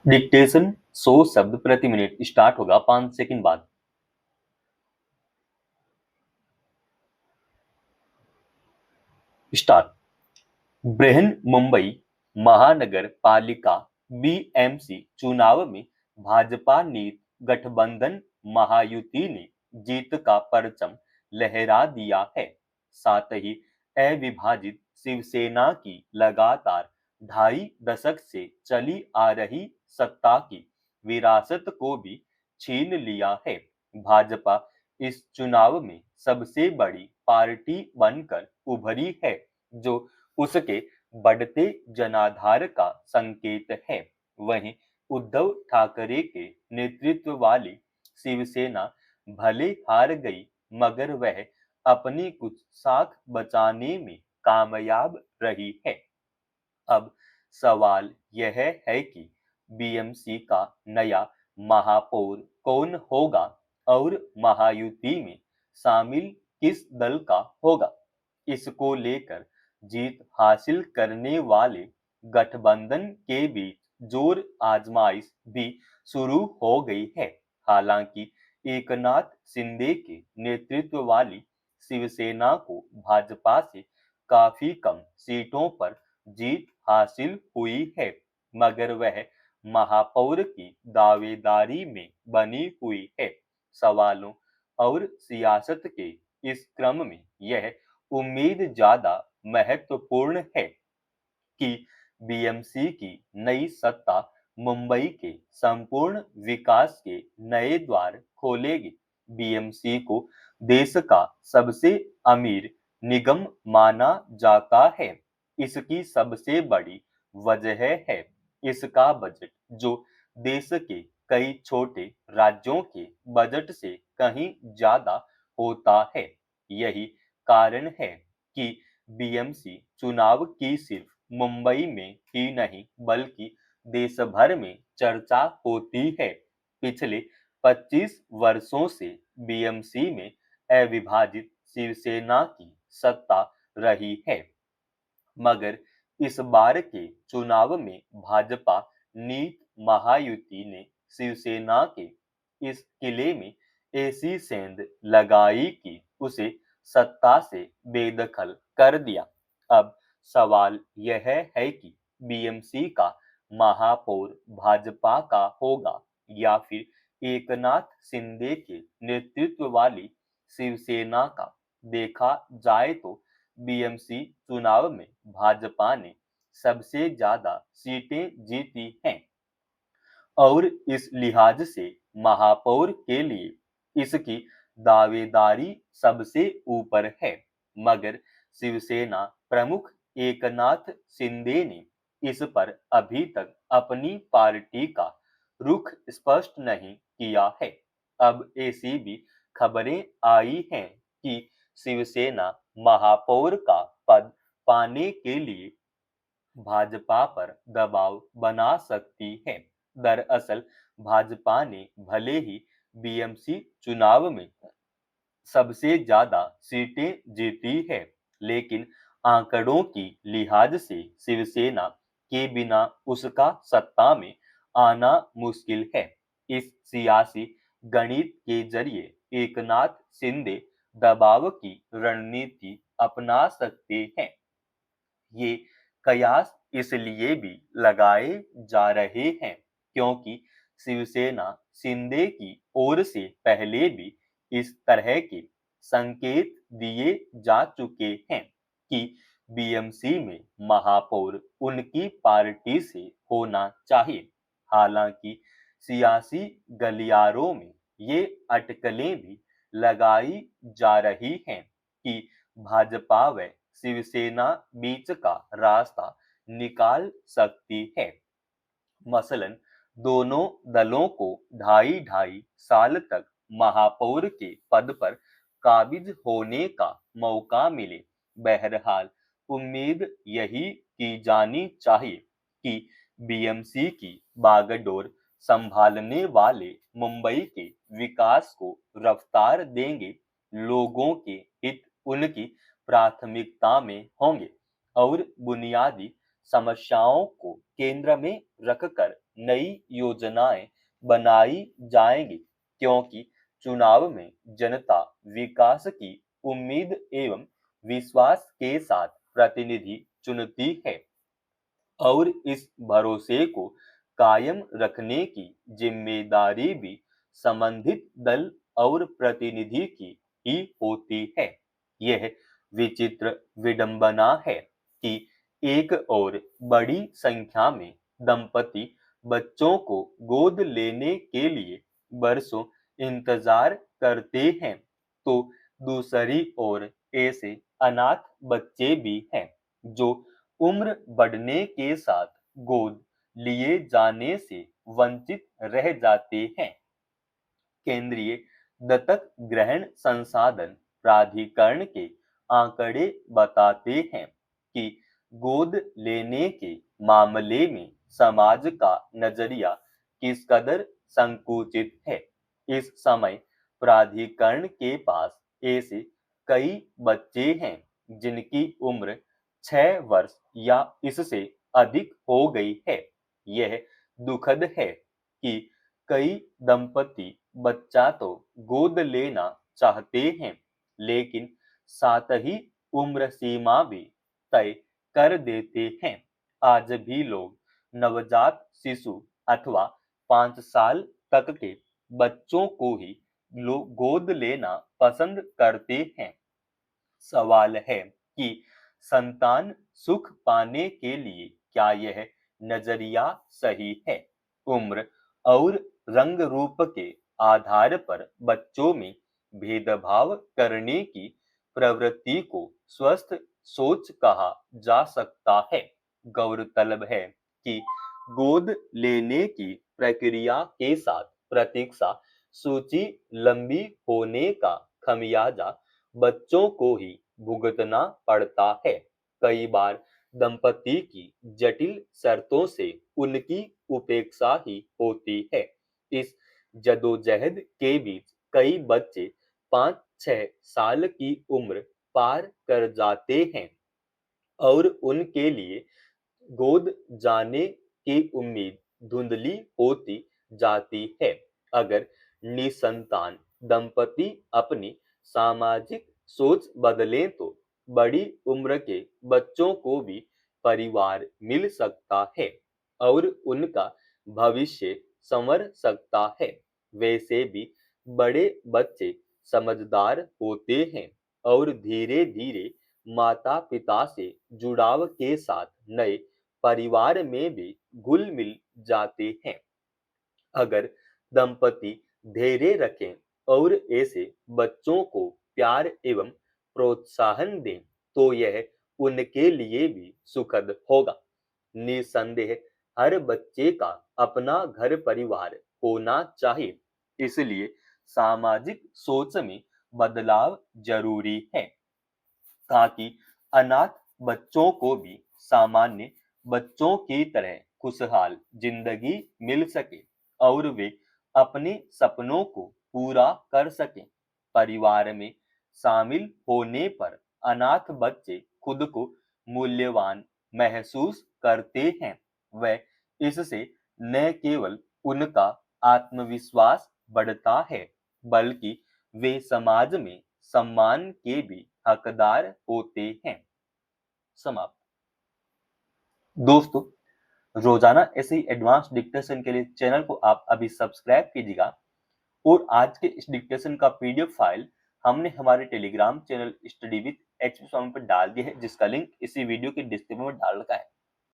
Dictation 100 शब्द प्रति minute start होगा 5 सेकंड बाद। स्टार्ट। बृहन-मुंबई महानगर पालिका बीएमसी चुनाव में भाजपा नीत गठबंधन महायुति ने जीत का परचम लहरा दिया है। साथ ही अविभाजित शिवसेना की लगातार 2.5 दशक से चली आ रही सत्ता की विरासत को भी छीन लिया है। भाजपा इस चुनाव में सबसे बड़ी पार्टी बनकर उभरी है, जो उसके बढ़ते जनाधार का संकेत है। वहीं उद्धव ठाकरे के नेतृत्व वाली शिवसेना भले हार गई, मगर वह अपनी कुछ साख बचाने में कामयाब रही है। अब सवाल यह है कि बीएमसी का नया महापौर कौन होगा और महायुति में शामिल किस दल का होगा। इसको लेकर जीत हासिल करने वाले गठबंधन के बीच जोर आजमाइश भी शुरू हो गई है। हालांकि एकनाथ शिंदे के नेतृत्व वाली शिवसेना को भाजपा से काफी कम सीटों पर जीत हासिल हुई है, मगर वह महापौर की दावेदारी में बनी हुई है। सवालों और सियासत के इस क्रम में यह उम्मीद ज्यादा महत्वपूर्ण है कि बीएमसी की नई सत्ता मुंबई के संपूर्ण विकास के नए द्वार खोलेगी। बीएमसी को देश का सबसे अमीर निगम माना जाता है। इसकी सबसे बड़ी वजह है इसका बजट, जो देश के कई छोटे राज्यों के बजट से कहीं ज्यादा होता है। यही कारण है कि बीएमसी चुनाव की सिर्फ मुंबई में ही नहीं बल्कि देश भर में चर्चा होती है। पिछले 25 वर्षों से बीएमसी में अविभाजित शिवसेना की सत्ता रही है, मगर इस बार के चुनाव में भाजपा नीत महायुति ने शिवसेना के इस किले में ऐसी सेंध लगाई कि उसे सत्ता से बेदखल कर दिया। अब सवाल यह है कि बीएमसी का महापौर भाजपा का होगा या फिर एकनाथ शिंदे के नेतृत्व वाली शिवसेना का। देखा जाए तो बीएमसी चुनाव में भाजपा ने सबसे ज्यादा सीटें जीती हैं और इस लिहाज से महापौर के लिए इसकी दावेदारी सबसे ऊपर है। मगर शिवसेना प्रमुख एकनाथ शिंदे ने इस पर अभी तक अपनी पार्टी का रुख स्पष्ट नहीं किया है। अब ऐसी भी खबरें आई हैं कि शिवसेना महापौर का पद पाने के लिए भाजपा पर दबाव बना सकती है। दरअसल भाजपा ने भले ही बीएमसी चुनाव में सबसे ज्यादा सीटें जीती है, लेकिन आंकड़ों की लिहाज से शिवसेना के बिना उसका सत्ता में आना मुश्किल है। इस सियासी गणित के जरिए एकनाथ शिंदे दबाव की रणनीति अपना सकते हैं। ये कयास इसलिए भी लगाए जा रहे हैं क्योंकि शिवसेना शिंदे की ओर से पहले भी इस तरह के संकेत दिए जा चुके हैं कि बीएमसी में महापौर उनकी पार्टी से होना चाहिए। हालांकि सियासी गलियारों में ये अटकलें भी लगाई जा रही हैं कि भाजपा व शिवसेना बीच का रास्ता निकाल सकती है। मसलन दोनों दलों को 2.5 साल तक महापौर के पद पर काबिज होने का मौका मिले। बहरहाल उम्मीद यही की जानी चाहिए कि बीएमसी की बागडोर संभालने वाले मुंबई के विकास को रफ्तार देंगे। लोगों के हित उनकी प्राथमिकता में होंगे और बुनियादी समस्याओं को केंद्र में रखकर नई योजनाएं बनाई जाएंगी, क्योंकि चुनाव में जनता विकास की उम्मीद एवं विश्वास के साथ प्रतिनिधि चुनती है और इस भरोसे को कायम रखने की जिम्मेदारी भी संबंधित दल और प्रतिनिधि की ही होती है। यह विचित्र विडंबना है कि एक और बड़ी संख्या में दंपति बच्चों को गोद लेने के लिए बरसों इंतजार करते हैं, तो दूसरी ओर ऐसे अनाथ बच्चे भी हैं जो उम्र बढ़ने के साथ गोद लिए जाने से वंचित रह जाते हैं। केंद्रीय दत्तक ग्रहण संसाधन प्राधिकरण के आंकड़े बताते हैं कि गोद लेने के मामले में समाज का नजरिया किस कदर संकुचित है। इस समय प्राधिकरण के पास ऐसे कई बच्चे हैं जिनकी उम्र 6 वर्ष या इससे अधिक हो गई है। यह दुखद है कि कई दंपति बच्चा तो गोद लेना चाहते हैं, लेकिन साथ ही उम्र सीमा भी तय कर देते हैं। आज भी लोग नवजात शिशु अथवा 5 साल तक के बच्चों को ही गोद लेना पसंद करते हैं। सवाल है कि संतान सुख पाने के लिए क्या यह नजरिया सही है। उम्र और रंग रूप के आधार पर बच्चों में भेदभाव करने की प्रवृत्ति को स्वस्थ सोच कहा जा सकता है। गौरतलब है कि गोद लेने की प्रक्रिया के साथ प्रतीक्षा सूची लंबी होने का खमियाजा बच्चों को ही भुगतना पड़ता है। कई बार दंपति की जटिल शर्तों से उनकी उपेक्षा ही होती है। इस जदोजहद के बीच कई बच्चे 5-6 साल की उम्र पार कर जाते हैं और उनके लिए गोद जाने की उम्मीद धुंधली होती जाती है। अगर निसंतान दंपति अपनी सामाजिक सोच बदलें तो बड़ी उम्र के बच्चों को भी परिवार मिल सकता है और उनका भविष्य संवर सकता है। वैसे भी बड़े बच्चे समझदार होते हैं और धीरे धीरे माता पिता से जुड़ाव के साथ नए परिवार में भी घुल मिल जाते हैं। अगर दंपति धैर्य रखें और ऐसे बच्चों को प्यार एवं प्रोत्साहन दें तो यह उनके लिए भी सुखद होगा। निसंदेह हर बच्चे का अपना घर परिवार होना चाहिए, इसलिए सामाजिक सोच में बदलाव जरूरी है ताकि अनाथ बच्चों को भी सामान्य बच्चों की तरह खुशहाल जिंदगी मिल सके और वे अपने सपनों को पूरा कर सकें। परिवार में शामिल होने पर अनाथ बच्चे खुद को मूल्यवान महसूस करते हैं। वह इससे न केवल उनका आत्मविश्वास बढ़ता है, बल्कि वे समाज में सम्मान के भी हकदार होते हैं। समाप्त। दोस्तों, रोजाना ऐसे ही एडवांस डिक्टेशन के लिए चैनल को आप अभी सब्सक्राइब कीजिएगा और आज के इस डिक्टेशन का पीडीएफ फाइल हमने हमारे Telegram channel study with HP Swami पर डाल दिया है, जिसका लिंक इसी वीडियो के डिस्क्रिप्शन में डाल रखा है।